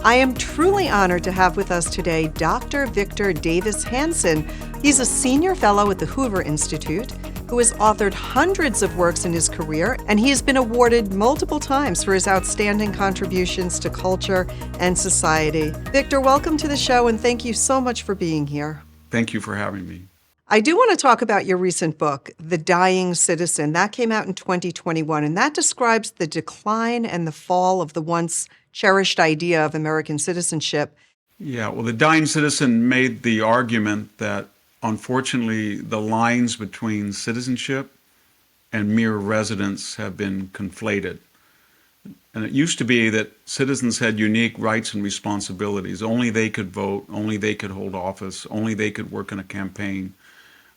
I am truly honored to have with us today Dr. Victor Davis Hanson. He's a senior fellow at the Hoover Institute who has authored hundreds of works in his career, and he has been awarded multiple times for his outstanding contributions to culture and society. Victor, welcome to the show, and thank you so much for being here. Thank you for having me. I do want to talk about your recent book, The Dying Citizen. That came out in 2021, and that describes the decline and the fall of the once cherished idea of American citizenship. Yeah, well, The Dying Citizen made the argument that, unfortunately, the lines between citizenship and mere residence have been conflated. And it used to be that citizens had unique rights and responsibilities. Only they could vote, only they could hold office, only they could work in a campaign.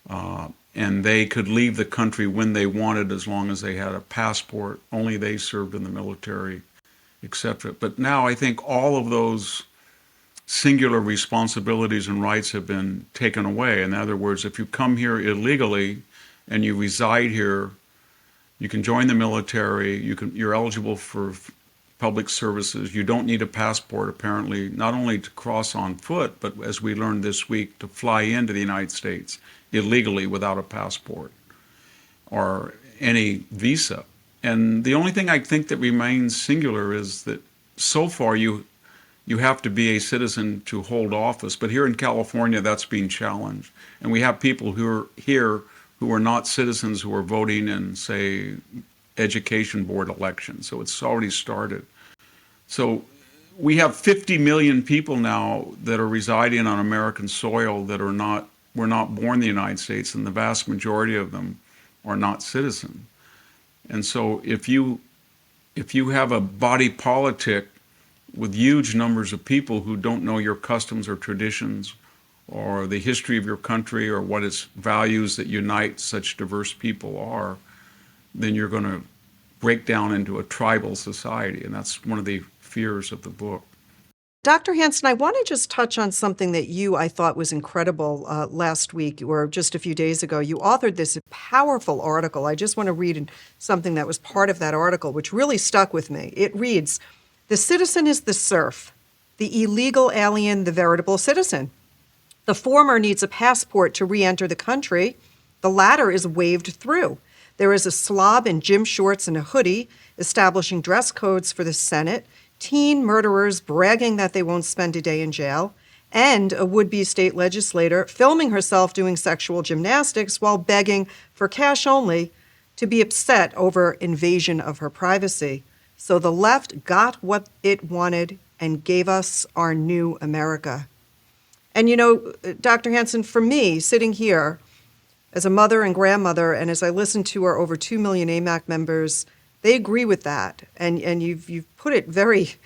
And they could leave the country when they wanted as long as they had a passport, only they served in the military, etc. But now I think all of those singular responsibilities and rights have been taken away. In other words, if you come here illegally and you reside here, you can join the military, you're eligible for public services. You don't need a passport, apparently, not only to cross on foot, but as we learned this week, to fly into the United States illegally without a passport or any visa. And the only thing I think that remains singular is that so far you have to be a citizen to hold office. But here in California, that's being challenged. And we have people who are here who are not citizens who are voting in, say, education board elections. So it's already started. So we have 50 million people now that are residing on American soil that were not born in the United States, and the vast majority of them are not citizens. And so if you have a body politic with huge numbers of people who don't know your customs or traditions or the history of your country or what its values that unite such diverse people are, then you're going to break down into a tribal society. And that's one of the fears of the book. Dr. Hanson, I want to just touch on something that I thought was incredible last week or just a few days ago. You authored this powerful article. I just want to read something that was part of that article, which really stuck with me. It reads, "The citizen is the serf, the illegal alien, the veritable citizen. The former needs a passport to re-enter the country. The latter is waved through. There is a slob in gym shorts and a hoodie establishing dress codes for the Senate, teen murderers bragging that they won't spend a day in jail, and a would-be state legislator filming herself doing sexual gymnastics while begging for cash only to be upset over invasion of her privacy. So the left got what it wanted and gave us our new America." And you know, Dr. Hanson, for me, sitting here as a mother and grandmother, and as I listen to our over 2 million AMAC members, they agree with that. And you've put it very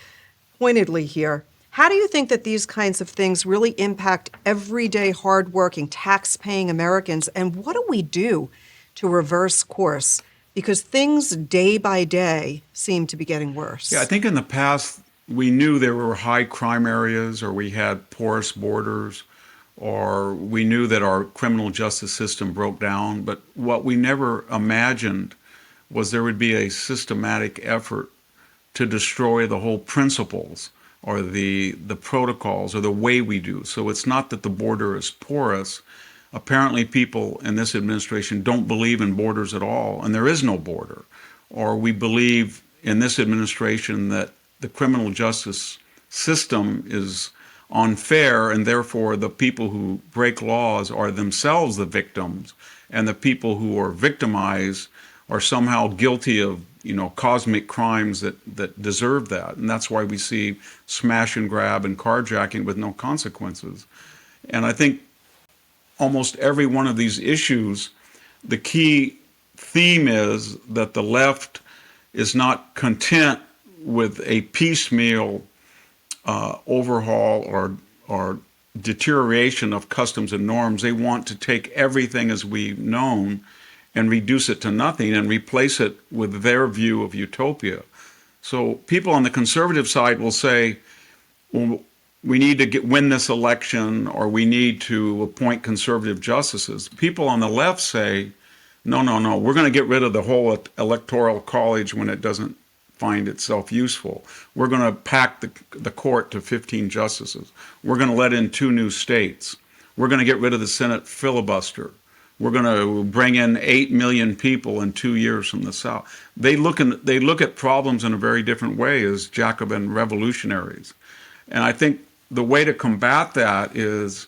pointedly here. How do you think that these kinds of things really impact everyday, hardworking, tax-paying Americans? And what do we do to reverse course? Because things day by day seem to be getting worse. Yeah, I think in the past, we knew there were high crime areas, or we had porous borders, or we knew that our criminal justice system broke down. But what we never imagined was there would be a systematic effort to destroy the whole principles or the protocols or the way we do. So it's not that the border is porous. Apparently people in this administration don't believe in borders at all, and there is no border. Or we believe in this administration that the criminal justice system is unfair, and therefore the people who break laws are themselves the victims, and the people who are victimized are somehow guilty of, cosmic crimes that deserve that. And that's why we see smash and grab and carjacking with no consequences. And I think almost every one of these issues, the key theme is that the left is not content with a piecemeal overhaul or deterioration of customs and norms. They want to take everything as we've known and reduce it to nothing and replace it with their view of utopia. So people on the conservative side will say, well, we need to win this election, or we need to appoint conservative justices. People on the left say, no, we're going to get rid of the whole electoral college when it doesn't find itself useful. We're going to pack the court to 15 justices. We're going to let in 2 new states. We're going to get rid of the Senate filibuster. We're going to bring in 8 million people in 2 years from the South. They look at problems in a very different way as Jacobin revolutionaries. And I think the way to combat that is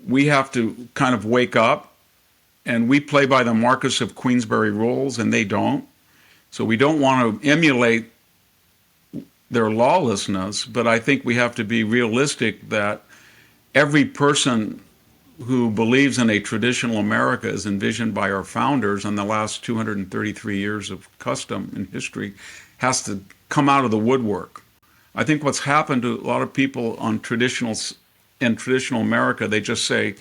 we have to kind of wake up, and we play by the Marquess of Queensberry rules, and they don't. So we don't want to emulate their lawlessness, but I think we have to be realistic that every person who believes in a traditional America as envisioned by our founders in the last 233 years of custom and history has to come out of the woodwork. I think what's happened to a lot of people in traditional America, they just say,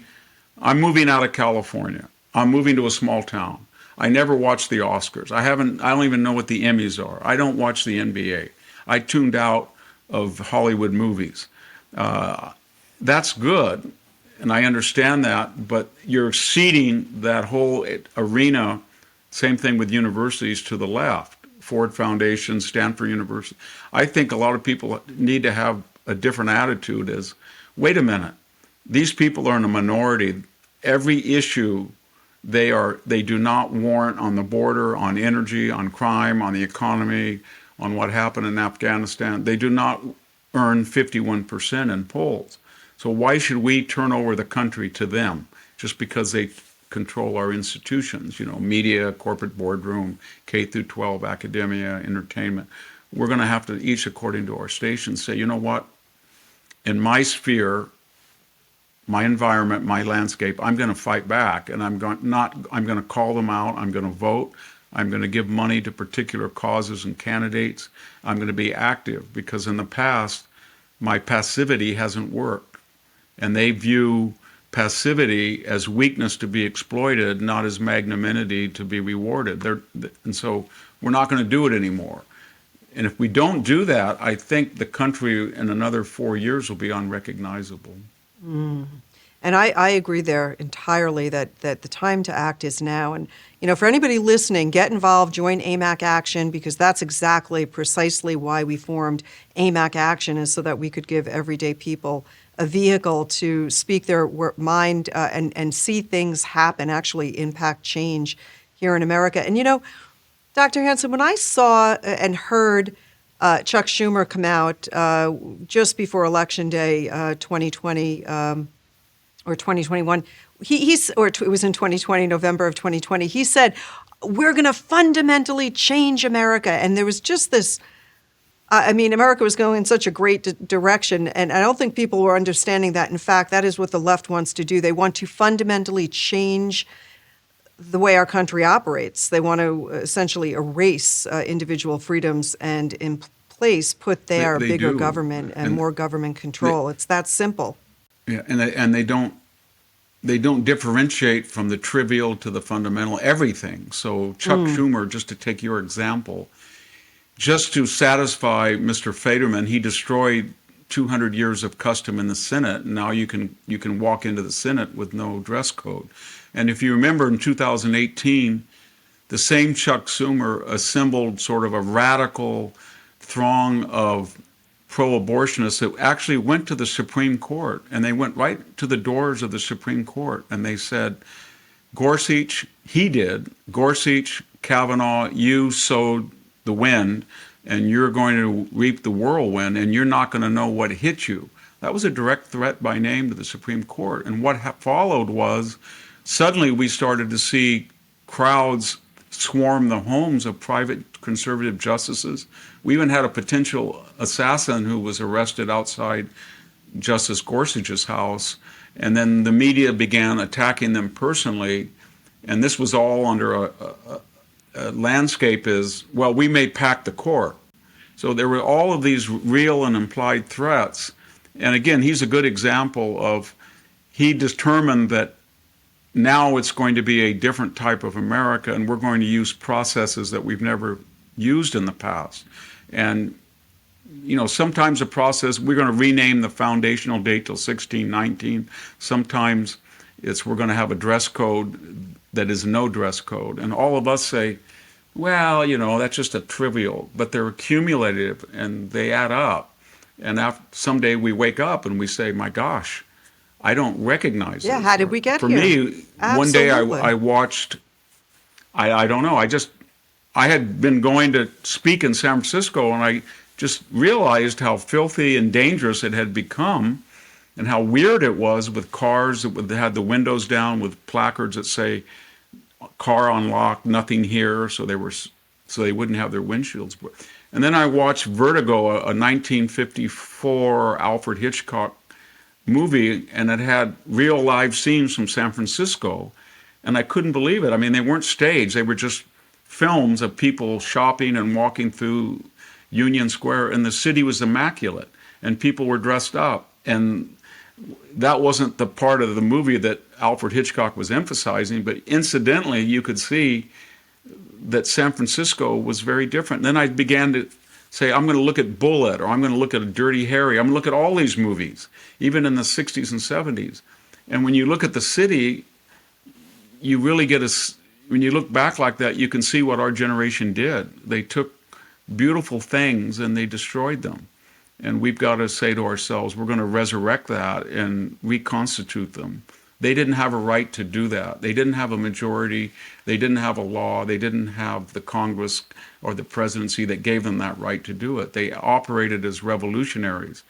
I'm moving out of California. I'm moving to a small town. I never watched the Oscars. I don't even know what the Emmys are. I don't watch the NBA. I tuned out of Hollywood movies. That's good, and I understand that, but you're ceding that whole arena, same thing with universities, to the left. Ford Foundation, Stanford University. I think a lot of people need to have a different attitude as, wait a minute, these people are in a minority. Every issue they do not warrant on the border, on energy, on crime, on the economy, on what happened in Afghanistan. They do not earn 51% in polls. So why should we turn over the country to them just because they control our institutions, media, corporate boardroom, K through 12, academia, entertainment? We're going to have to each, according to our stations, say, you know what, in my sphere, my environment, my landscape, I'm going to fight back, and I'm going to call them out. I'm going to vote. I'm going to give money to particular causes and candidates. I'm going to be active because in the past, my passivity hasn't worked, and they view passivity as weakness to be exploited, not as magnanimity to be rewarded. And so we're not going to do it anymore. And if we don't do that, I think the country in another 4 years will be unrecognizable. And I agree there entirely that the time to act is now. And, for anybody listening, get involved, join AMAC Action, because that's precisely why we formed AMAC Action, is so that we could give everyday people a vehicle to speak their mind and see things happen, actually impact change here in America. And, Dr. Hanson, when I saw and heard Chuck Schumer come out just before Election Day 2020 or 2021, it was in 2020, November of 2020, he said, we're going to fundamentally change America. And there was just this, America was going in such a great direction, and I don't think people were understanding that. In fact, that is what the left wants to do. They want to fundamentally change the way our country operates. They want to essentially erase individual freedoms and in place put their bigger government and more government control. It's that simple. Yeah, and they don't differentiate from the trivial to the fundamental, everything. So Chuck Schumer, just to take your example, just to satisfy Mr. Federman, he destroyed 200 years of custom in the Senate. Now you can walk into the Senate with no dress code. And if you remember in 2018, the same Chuck Schumer assembled sort of a radical throng of pro-abortionists that actually went to the Supreme Court, and they went right to the doors of the Supreme Court, and they said, Gorsuch, Kavanaugh, you sowed the wind, and you're going to reap the whirlwind, and you're not going to know what hit you. That was a direct threat by name to the Supreme Court. And what followed was suddenly we started to see crowds swarm the homes of private conservative justices. We even had a potential assassin who was arrested outside Justice Gorsuch's house. And then the media began attacking them personally. And this was all under a landscape is, well, we may pack the court. So there were all of these real and implied threats. And again, he's a good example of, he determined that now it's going to be a different type of America, and we're going to use processes that we've never used in the past. And, sometimes a process, we're going to rename the foundational date till 1619. Sometimes we're going to have a dress code that is no dress code. And all of us say, well, that's just a trivial, but they're accumulative and they add up. And someday we wake up and we say, my gosh, I don't recognize Yeah, this. how did Or we get for here? me, one day Absolutely. I watched, I don't know, I had been going to speak in San Francisco and I just realized how filthy and dangerous it had become and how weird it was with cars that had the windows down with placards that say car unlocked, nothing here, so they wouldn't have their windshields. And then I watched Vertigo, a 1954 Alfred Hitchcock movie, and it had real live scenes from San Francisco, and I couldn't believe it. I mean, they weren't staged; they were just films of people shopping and walking through Union Square, and the city was immaculate, and people were dressed up, and that wasn't the part of the movie that Alfred Hitchcock was emphasizing, but incidentally, you could see that San Francisco was very different. And then I began to say, I'm going to look at Bullitt, or I'm going to look at a Dirty Harry. I'm going to look at all these movies, even in the 60s and 70s. And when you look at the city, you really when you look back like that, you can see what our generation did. They took beautiful things and they destroyed them. And we've got to say to ourselves, we're going to resurrect that and reconstitute them. They didn't have a right to do that. They didn't have a majority. They didn't have a law. They didn't have the Congress or the presidency that gave them that right to do it. They operated as revolutionaries.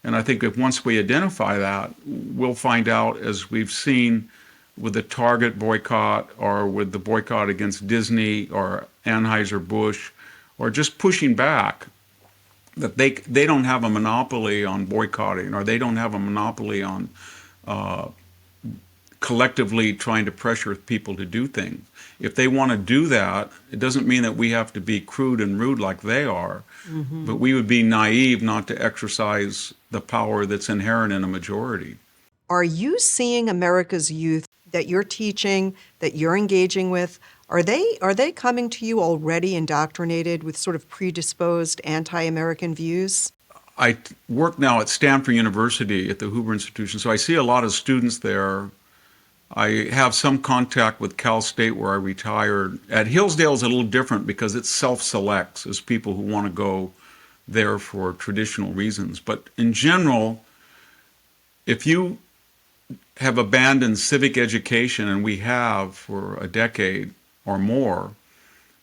And I think if once we identify that, we'll find out, as we've seen with the Target boycott or with the boycott against Disney or Anheuser-Busch, or just pushing back, that they don't have a monopoly on boycotting, or they don't have a monopoly on collectively trying to pressure people to do things. If they want to do that, it doesn't mean that we have to be crude and rude like they are, but we would be naive not to exercise the power that's inherent in a majority. Are you seeing America's youth that you're teaching, that you're engaging with, are they coming to you already indoctrinated with sort of predisposed anti-American views? I work now at Stanford University at the Hoover Institute, so I see a lot of students there. I have some contact with Cal State where I retired. At Hillsdale, it's a little different because it self-selects as people who want to go there for traditional reasons. But in general, if you have abandoned civic education, and we have for a decade or more,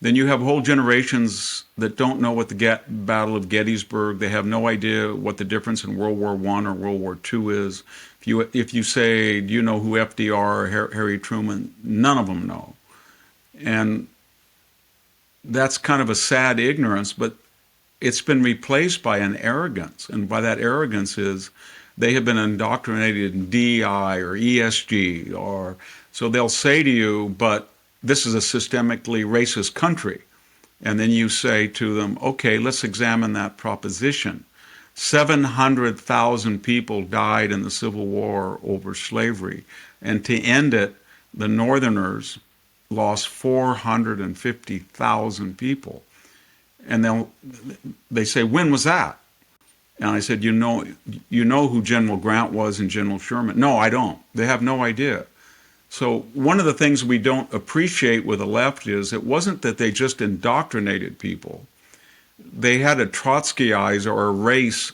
then you have whole generations that don't know what the Battle of Gettysburg. They have no idea what the difference in World War I or World War II is. If you say, do you know who FDR or Harry Truman? None of them know. And that's kind of a sad ignorance, but it's been replaced by an arrogance. And by that arrogance is they have been indoctrinated in DEI or ESG, or so they'll say to you, but this is a systemically racist country. And then you say to them, okay, let's examine that proposition. 700,000 people died in the Civil War over slavery. And to end it, the Northerners lost 450,000 people. And they say, when was that? And I said, you know who General Grant was and General Sherman? No, I don't. They have no idea. So one of the things we don't appreciate with the left is it wasn't that they just indoctrinated people. They had to Trotskyize or erase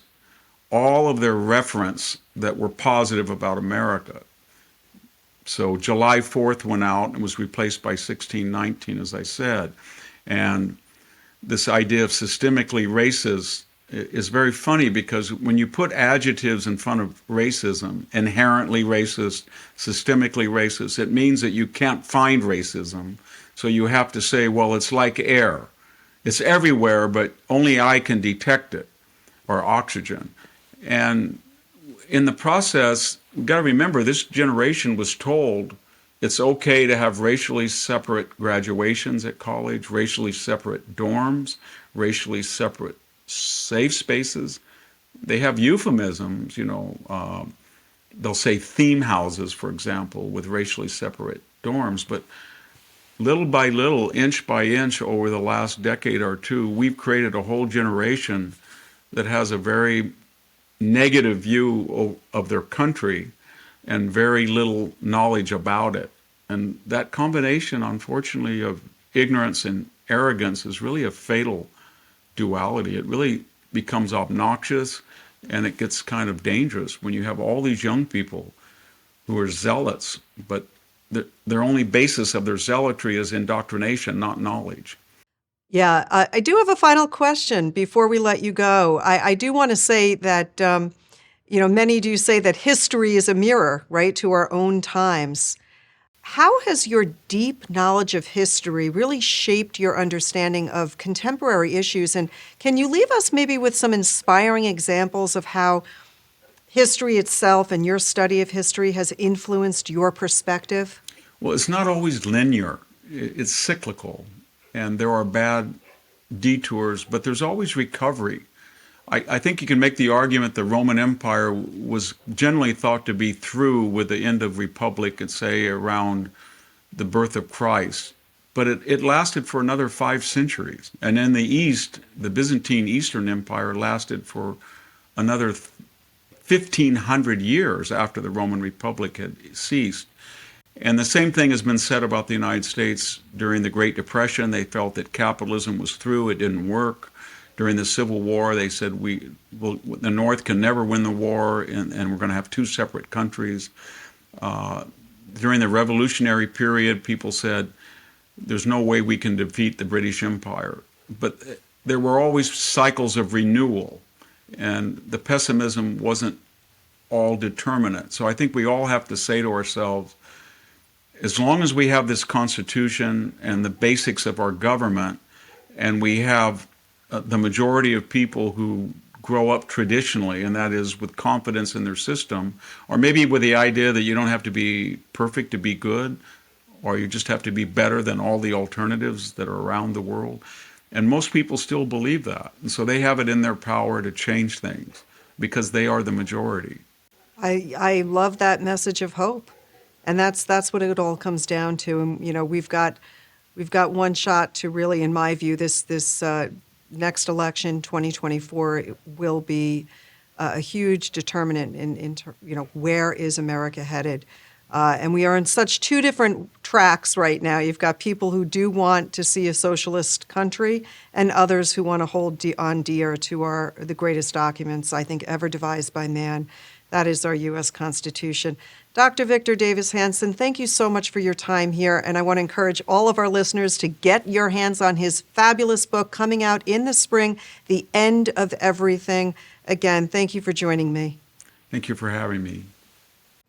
all of their reference that were positive about America. So July 4th went out and was replaced by 1619, as I said. And this idea of systemically racist is very funny because when you put adjectives in front of racism, inherently racist, systemically racist, it means that you can't find racism. So you have to say, well, it's like air. It's everywhere, but only I can detect it, or oxygen. And in the process, we've got to remember this generation was told it's okay to have racially separate graduations at college, racially separate dorms, racially separate safe spaces. They have euphemisms, they'll say theme houses, for example, with racially separate dorms. But little by little, inch by inch, over the last decade or two, we've created a whole generation that has a very negative view of their country and very little knowledge about it. And that combination, unfortunately, of ignorance and arrogance is really a fatal duality. It really becomes obnoxious, and it gets kind of dangerous when you have all these young people who are zealots, but their only basis of their zealotry is indoctrination, not knowledge. Yeah, I do have a final question before we let you go. I do want to say that, many do say that history is a mirror, right, to our own times. How has your deep knowledge of history really shaped your understanding of contemporary issues? And can you leave us maybe with some inspiring examples of how history itself and your study of history has influenced your perspective? Well, it's not always linear. It's cyclical, and there are bad detours, but there's always recovery. I think you can make the argument the Roman Empire was generally thought to be through with the end of Republic, and say around the birth of Christ. But it lasted for another 5 centuries. And in the East, the Byzantine Eastern Empire lasted for another 1,500 years after the Roman Republic had ceased. And the same thing has been said about the United States during the Great Depression. They felt that capitalism was through, it didn't work. During the Civil War, they said the North can never win the war, and we're going to have 2 separate countries. During the Revolutionary period, people said there's no way we can defeat the British Empire. But there were always cycles of renewal, and the pessimism wasn't all determinate. So I think we all have to say to ourselves, as long as we have this Constitution and the basics of our government, and we have the majority of people who grow up traditionally, and that is with confidence in their system, or maybe with the idea that you don't have to be perfect to be good, or you just have to be better than all the alternatives that are around the world. And most people still believe that. And so they have it in their power to change things because they are the majority. I love that message of hope. And that's what it all comes down to. And, we've got one shot to really, in my view, this next election, 2024, it will be a huge determinant in where is America headed. And we are in such 2 different tracks right now. You've got people who do want to see a socialist country, and others who want to hold on dear to the greatest documents, I think, ever devised by man. That is our U.S. Constitution. Dr. Victor Davis Hanson, thank you so much for your time here. And I want to encourage all of our listeners to get your hands on his fabulous book coming out in the spring, The End of Everything. Again, thank you for joining me. Thank you for having me.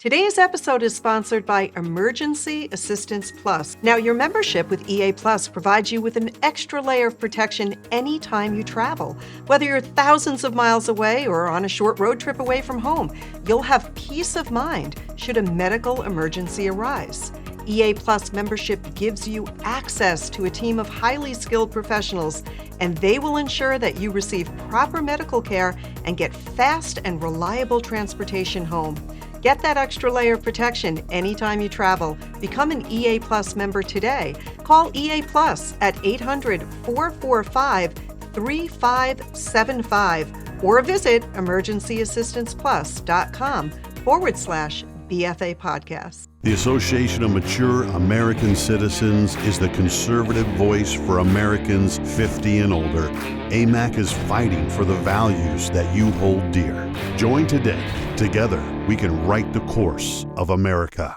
Today's episode is sponsored by Emergency Assistance Plus. Now, your membership with EA Plus provides you with an extra layer of protection anytime you travel. Whether you're thousands of miles away or on a short road trip away from home, you'll have peace of mind should a medical emergency arise. EA Plus membership gives you access to a team of highly skilled professionals, and they will ensure that you receive proper medical care and get fast and reliable transportation home. Get that extra layer of protection anytime you travel. Become an EA Plus member today. Call EA Plus at 800-445-3575 or visit emergencyassistanceplus.com/BFA podcast. The Association of Mature American Citizens is the conservative voice for Americans 50 and older. AMAC is fighting for the values that you hold dear. Join today. Together, we can write the course of America.